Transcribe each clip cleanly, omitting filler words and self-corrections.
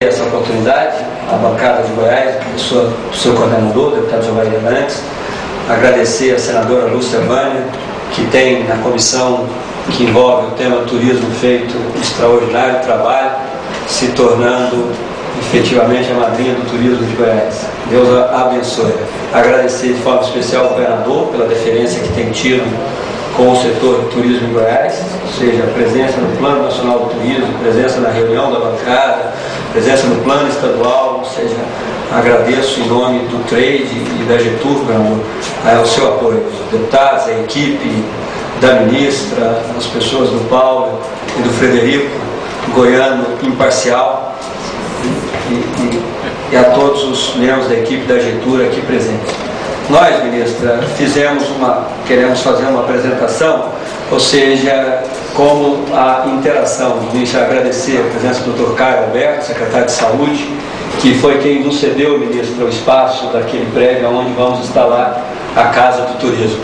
essa oportunidade, a bancada de Goiás, do seu coordenador, o deputado Jovair Arantes, agradecer a senadora Lúcia Vânia, que tem na comissão que envolve o tema turismo feito um extraordinário trabalho, se tornando efetivamente a madrinha do turismo de Goiás. Deus a abençoe. Agradecer de forma especial ao governador pela deferência que tem tido com o setor de turismo em Goiás, ou seja, a presença no Plano Nacional do Turismo, presença na reunião da bancada, presença no plano estadual, ou seja, agradeço em nome do trade e da Getur, governador, o seu apoio, os deputados, a equipe da ministra, as pessoas do Paulo e do Frederico, goiano imparcial, e a todos os membros da equipe da Getur aqui presentes. Nós, ministra, queremos fazer uma apresentação, ou seja, como a interação, ministra, agradecer a presença do Dr. Caio Alberto, secretário de Saúde, que foi quem nos cedeu, ministra, o espaço daquele prédio onde vamos instalar a Casa do Turismo.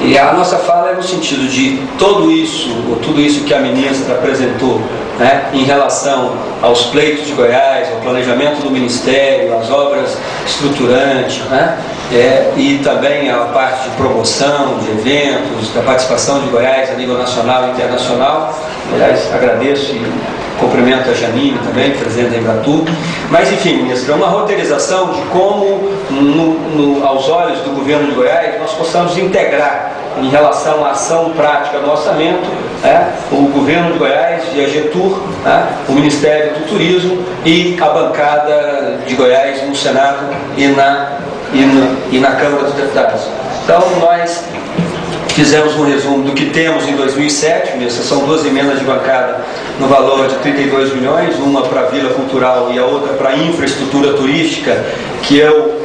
E a nossa fala é no sentido de tudo isso que a ministra apresentou, né, em relação aos pleitos de Goiás, ao planejamento do Ministério, às obras estruturantes, né, e também a parte de promoção de eventos, da participação de Goiás a nível nacional e internacional. Aliás, agradeço e cumprimento a Janine também, presidente da Embratur. Mas, enfim, ministra, uma roteirização de como, aos olhos do governo de Goiás, nós possamos integrar em relação à ação prática do orçamento, o governo de Goiás e a Getur, o Ministério do Turismo e a bancada de Goiás no Senado e na Câmara dos Deputados. Então, nós fizemos um resumo do que temos em 2007, ministra, são duas emendas de bancada no valor de 32 milhões, uma para a Vila Cultural e a outra para a infraestrutura turística, que eu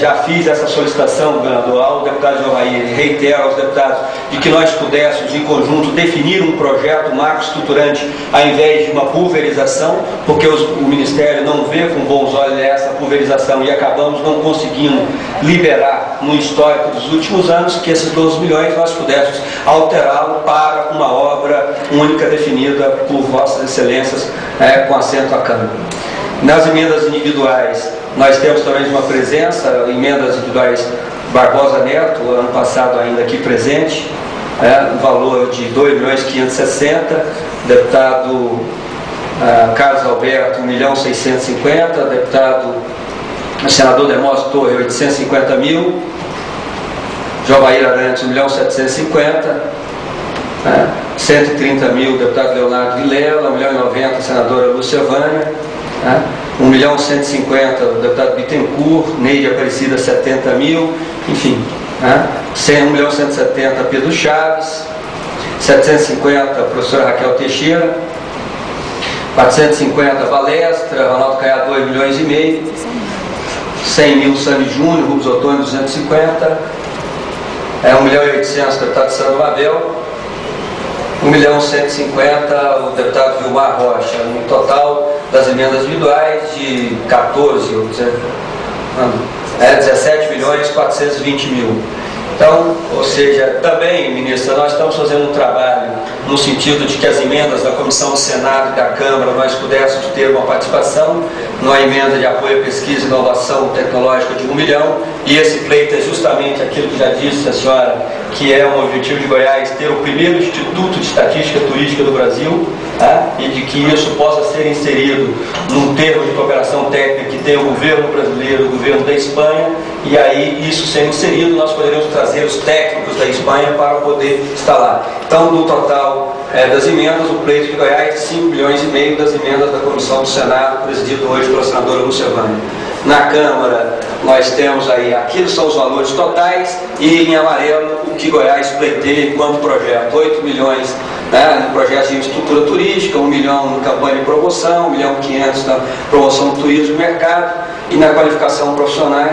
já fiz essa solicitação, governador, ao deputado Jovair, e reitero aos deputados, de que nós pudéssemos, em conjunto, definir um projeto macroestruturante ao invés de uma pulverização, porque o Ministério não vê com bons olhos essa pulverização e acabamos não conseguindo liberar no histórico dos últimos anos que esses 12 milhões nós pudéssemos alterá-lo para uma obra única definida por vossas excelências, com assento à Câmara. Nas emendas individuais, nós temos também uma presença, emendas individuais Barbosa Neto, ano passado ainda aqui presente, no valor de 2.560.000, deputado Carlos Alberto, 1.650.000, deputado senador Demóstenes Torre, 850.000, Jovair Arantes, 1.750.000, 130.000, deputado Leonardo Vilela, 1.090.000, senadora Lúcia Vânia, 1.150.000, deputado Bittencourt, Neide Aparecida, 70.000, enfim, 1.170.000, Pedro Chaves, 750.000, professora Raquel Teixeira, 450.000, Balestra, Ronaldo Caiado, 2,5 milhões, 100.000, Sami Júnior, Rubens Ottoni, 250.000, 1.800.000, deputado Sandro Mabel, 1.150.000, o deputado Vilmar Rocha, no total das emendas individuais de 17.420.000. Então, ou seja, também, ministra, nós estamos fazendo um trabalho no sentido de que as emendas da Comissão do Senado e da Câmara nós pudéssemos ter uma participação numa emenda de apoio à pesquisa e inovação tecnológica de 1 milhão, e esse pleito é justamente aquilo que já disse a senhora, que é um objetivo de Goiás ter o primeiro Instituto de Estatística Turística do Brasil, e de que isso possa ser inserido num termo de cooperação técnica que tem o governo brasileiro e o governo da Espanha, e aí isso sendo inserido nós poderemos trazer os técnicos da Espanha para poder instalar. Então, no total das emendas, o pleito de Goiás de 5,5 milhões das emendas da Comissão do Senado, presidido hoje pela senadora Lúcia Vânia. Na Câmara, nós temos aí, aqui são os valores totais, e em amarelo, o que Goiás pleiteia enquanto projeto: 8 milhões no projeto de infraestrutura turística, 1 milhão em campanha de promoção, 1,5 milhões na promoção do turismo e mercado, e na qualificação profissional,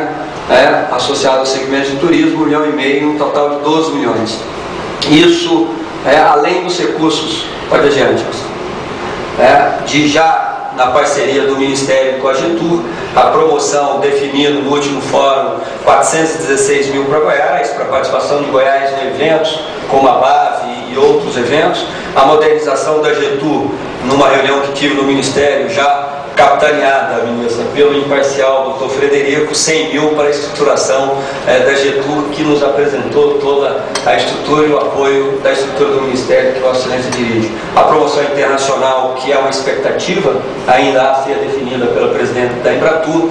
associada ao segmento de turismo, 1,5 milhão, um total de 12 milhões. Isso, além dos recursos, pode adiante, de já na parceria do Ministério com a Getur, a promoção definindo no último fórum 416.000 para Goiás, para a participação de Goiás em eventos como a BAV e outros eventos, a modernização da Getur, numa reunião que tive no Ministério, já capitaneada, ministra, pelo imparcial Dr. Frederico, 100 mil para a estruturação da Getur, que nos apresentou toda a estrutura e o apoio da estrutura do Ministério que Vossa Excelência dirige. A promoção internacional, que é uma expectativa, ainda a ser definida pela presidente da Embratur,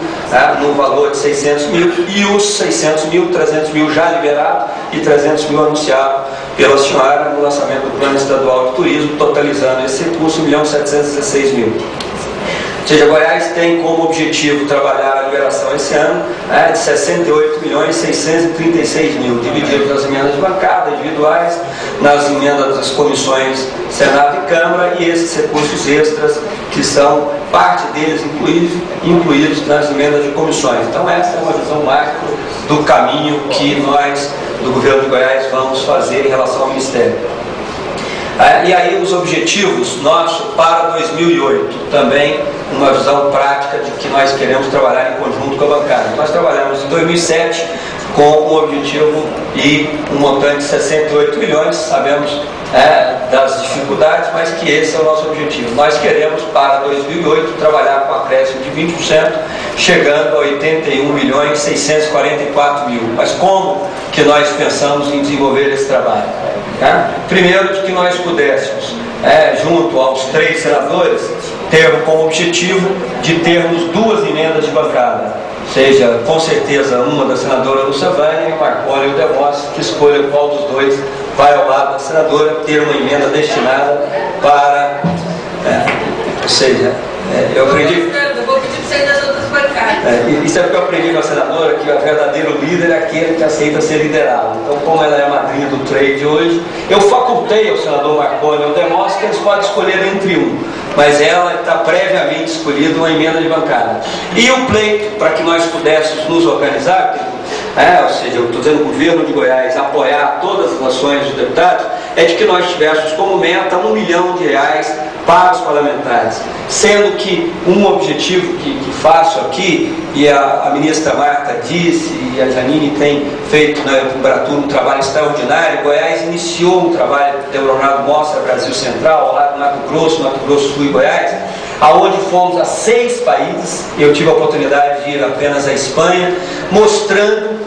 no valor de 600 mil, e os 600 mil, 300 mil já liberados e 300 mil anunciados pela senhora no lançamento do Plano Estadual de Turismo, totalizando esse recurso 1.716.000. Ou seja, Goiás tem como objetivo trabalhar a liberação esse ano de 68.636.000, dividido nas emendas de bancada individuais, nas emendas das comissões Senado e Câmara, e esses recursos extras que são parte deles incluídos nas emendas de comissões. Então essa é uma visão macro do caminho que nós, do governo de Goiás, vamos fazer em relação ao Ministério. E aí os objetivos nossos para 2008, também uma visão prática de que nós queremos trabalhar em conjunto com a bancada. Nós trabalhamos em 2007 com um objetivo e um montante de 68 milhões, sabemos das dificuldades, mas que esse é o nosso objetivo. Nós queremos para 2008 trabalhar com acréscimo de 20%, chegando a 81.644.000. Mas como que nós pensamos em desenvolver esse trabalho? Primeiro, de que nós pudéssemos, junto aos 3 senadores, ter como objetivo de termos 2 emendas de bancada, seja com certeza uma da senadora Lúcia Vânia e o Marconi e o Demóstenes, que escolha qual dos dois vai ao lado da senadora, ter uma emenda destinada para, ou seja, eu acredito. Vou pedir para sair das outras bancadas. Isso é porque eu aprendi com a senadora que o verdadeiro líder é aquele que aceita ser liderado. Então, como ela é a madrinha do trade hoje, eu facultei ao senador Marconi e ao Demóstenes que eles podem escolher entre um, mas ela está previamente escolhida uma emenda de bancada. E o pleito, para que nós pudéssemos nos organizar, ou seja, eu estou dizendo o governo de Goiás apoiar todas as ações dos deputados, é de que nós tivéssemos como meta R$1 milhão para os parlamentares, sendo que um objetivo que faço aqui, e a ministra Marta disse, e a Janine tem feito na Embratur um trabalho extraordinário. Goiás iniciou um trabalho da Euronado Mostra Brasil Central, lá do Mato Grosso do Sul e Goiás, aonde fomos a 6 países. Eu tive a oportunidade de ir apenas à Espanha, mostrando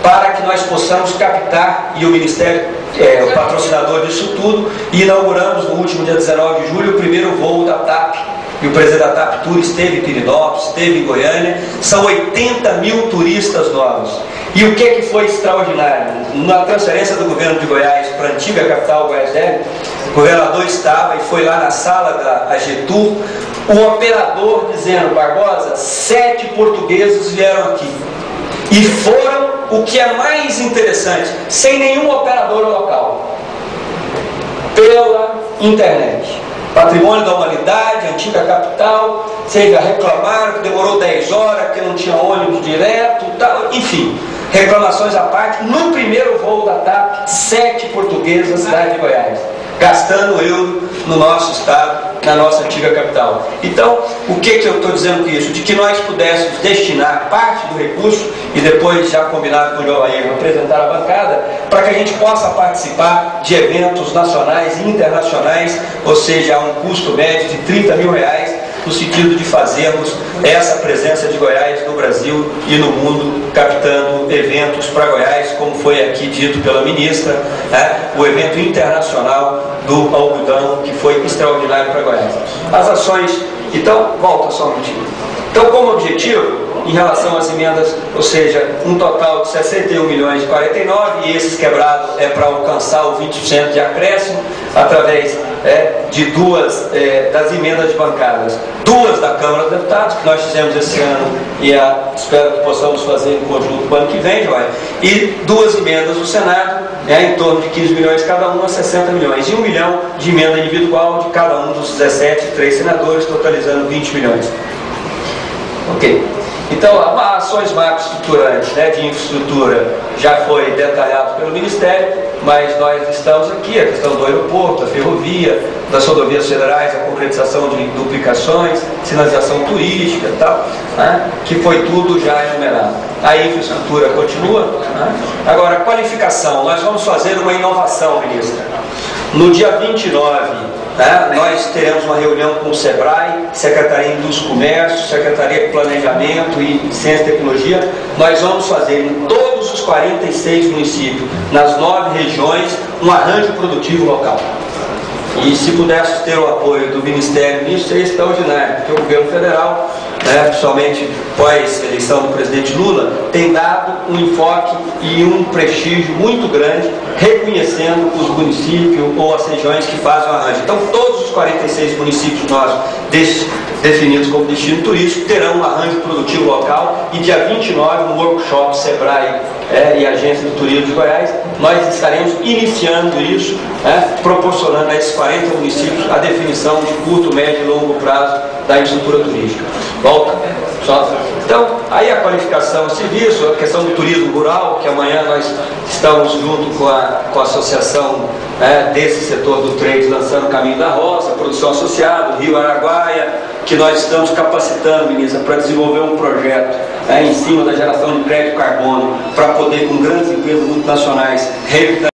para que nós possamos captar, e o Ministério é o patrocinador disso tudo, e inauguramos no último dia 19 de julho o primeiro voo da TAP, e o presidente da TAP Tour esteve em Pirinópolis, esteve em Goiânia. São 80 mil turistas novos. E o que foi extraordinário? Na transferência do governo de Goiás para a antiga capital Goiás Velho, o governador estava e foi lá na sala da Getur, um operador dizendo: Barbosa, 7 portugueses vieram aqui. E foram, o que é mais interessante, sem nenhum operador local, pela internet. Patrimônio da Humanidade, antiga capital, seja, reclamaram que demorou 10 horas, que não tinha ônibus direto, tal, enfim, reclamações à parte. No primeiro voo da TAP, 7 portugueses na cidade de Goiás, gastando euro no nosso estado, na nossa antiga capital. Então, o que eu estou dizendo com isso? De que nós pudéssemos destinar parte do recurso, e depois, já combinado com o Joair, apresentar a bancada, para que a gente possa participar de eventos nacionais e internacionais, ou seja, a um custo médio de R$30 mil, no sentido de fazermos essa presença de Goiás no Brasil e no mundo, captando eventos para Goiás, como foi aqui dito pela ministra, o evento internacional do algodão, que foi extraordinário para Goiás. As ações, então, volta só um minutinho. Então, como objetivo, em relação às emendas, ou seja, um total de 61.049.000, e esses quebrados é para alcançar o 20% de acréscimo, através de 2 das emendas de bancadas, 2 da Câmara dos Deputados, que nós fizemos esse ano, e espero que possamos fazer em conjunto no ano que vem, João, e 2 emendas do Senado, em torno de 15 milhões cada uma, 60 milhões, e 1 milhão de emenda individual de cada um dos 3 senadores, totalizando 20 milhões. Ok. Então, ações macroestruturantes, de infraestrutura, já foi detalhado pelo Ministério, mas nós estamos aqui, a questão do aeroporto, da ferrovia, das rodovias federais, a concretização de duplicações, sinalização turística e tal, que foi tudo já enumerado. A infraestrutura continua. Agora, qualificação, nós vamos fazer uma inovação, ministra. No dia 29 Nós teremos uma reunião com o SEBRAE, Secretaria de Indústria e Comércio, Secretaria de Planejamento e Ciência e Tecnologia. Nós vamos fazer em todos os 46 municípios, nas 9 regiões, um arranjo produtivo local. E se pudesse ter o apoio do Ministério nisso, seria extraordinário, porque o governo federal, principalmente pós-eleição do presidente Lula, tem dado um enfoque e um prestígio muito grande, reconhecendo os municípios ou as regiões que fazem o arranjo. Então, todos os 46 municípios nossos, definidos como destino turístico, terão um arranjo produtivo local, e dia 29, no workshop SEBRAE e Agência do Turismo de Goiás, nós estaremos iniciando isso, proporcionando a esses 40 municípios a definição de curto, médio e longo prazo da infraestrutura turística. Volta. Então, aí a qualificação, o serviço, a questão do turismo rural, que amanhã nós estamos junto com a associação desse setor do trade, lançando o Caminho da Roça, produção associada, Rio Araguaia, que nós estamos capacitando, ministra, para desenvolver um projeto em cima da geração de crédito carbono, para poder, com grandes empresas multinacionais, revitalizar